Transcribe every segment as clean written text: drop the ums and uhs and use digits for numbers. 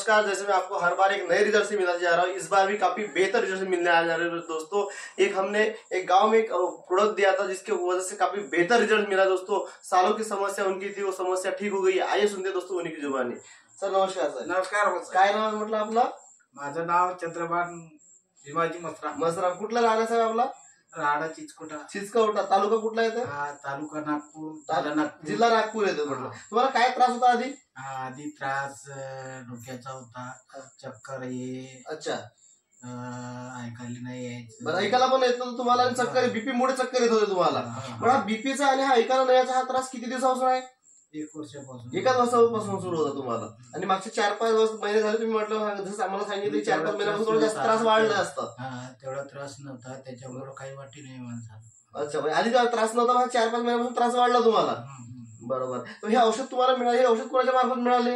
नमस्कार। जैसे मैं आपको हर बार एक नए रिजल्ट से मिलने जा रहा हूँ, इस बार भी काफी बेहतर रिजल्ट से मिलने आ जा रहे हैं दोस्तों। हमने एक गांव में एक प्रोडक्ट दिया था जिसके वजह से काफी बेहतर रिजल्ट मिला दोस्तों। सालों की समस्या उनकी थी, वो समस्या ठीक हो गई। आइए सुनते दोस्तों उन्हीं की जुबानी। सर नमस्कार। सर नमस्कार। काय नाव म्हटलं आपला? माझं नाव चंद्रभान भीमाजी मसराम। मसराम कुठला राहणार साहेब आपला? राहडा चिचकोटा। चिचकोटा तालुका कुठला येतो? तालुका नागपूर, जिल्हा नागपूर येतो म्हटलं। तुम्हाला काय त्रास होता आधी? आधी त्रास डोक्याचा होता, चक्कर ये अच्छा, ऐकायला नाही यायचं। बरं ऐकायला पण येत नव्हतं तुम्हाला आणि चक्कर बीपी मुळे चक्कर येत होते तुम्हाला। पण हा बीपीचा आणि हा ऐकायला नाही याचा हा त्रास किती दिवसापासून आहे? 1 वर्षापासून। एकाच वर्षापासून सुरू होता तुम्हाला आणि मागचे 4-5 महिने झाले तुम्ही म्हटलं, जसं आम्हाला सांगितलं 4-5 महिन्यापासून थोडा जास्त त्रास वाढला असता। तेवढा त्रास नव्हता, त्याच्यामुळे काही वाटी नाही माणसाला। अच्छा, म्हणजे आधी त्रास नव्हता, 4-5 महिन्यापासून त्रास वाढला तुम्हाला। बरोबर। तर हे औषध तुम्हाला मिळाले, हे औषध कोणाच्या मार्फत मिळाले?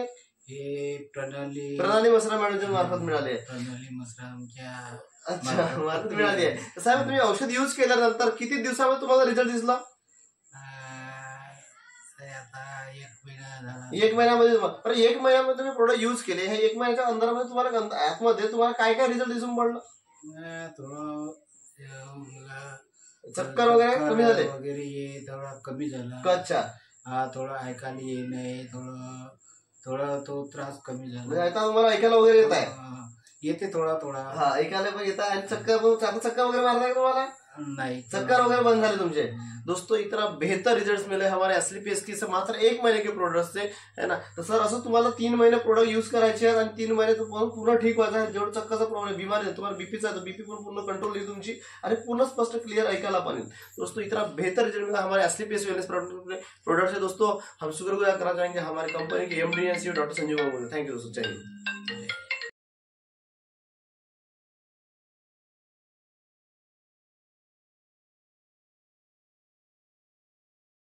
हे प्रणाली मसराम मॅडमच्या मार्फत मिळाले। प्रणाली मसरामच्या अच्छा मार्फत मिळाली आहे। साहेब तुम्ही औषध युज केल्यानंतर किती दिवसामध्ये तुम्हाला रिझल्ट दिसला? आता 1 महिना झाला। 1 महिन्यामध्ये? पण 1 महिन्यामध्ये तुम्ही प्रोडक्ट युज केले, हे 1 महिन्याच्या अंतरामध्ये तुम्हाला ऍपमध्ये तुम्हाला काय काय रिझल्ट दिसून पडलं? थोडं चक्कर वगैरे कमी झाले वगैरे ये थोडा कमी झाला। अच्छा, थोडं ऐकायला ये नाही, थोडा तो त्रास कमी झाला। आता तुम्हाला ऐकायला वगैरे येत आहे? येते थोडा। हा, ऐकायला पण येत आहे आणि चक्कर वगैरे मारताय तुम्हाला? नहीं, चक्कर वगैरह बंद झाले तुमचे। दोस्तों इतना बेहतर रिजल्ट्स मिले हमारे असली पीएसके से मात्र 1 महीने के प्रोडक्ट से, है ना। तर सर असं तुम्हाला 3 महिने प्रोडक्ट यूज करायचे आहेत आणि 3 महिने तुम्हाला पूर्ण ठीक व्हायचं आहे। जेवढं चक्काचा प्रॉब्लेम बिमारी आहे तुम्हाला, बीपीचा आहे तो बीपी पण पूर्ण कंट्रोल येईल तुमची आणि पूर्ण स्पष्ट क्लियर ऐकायला पण येईल। दोस्तों इतना बेहतर रिजल्ट मिला हमारे असली पीएस वेलनेस प्रोडक्ट से। दोस्तों हम शुक्र गुजार करना चाहेंगे हमारी company K MD end CEO doctor Sanjeev. Thank you दोस्तों, जय हिंद।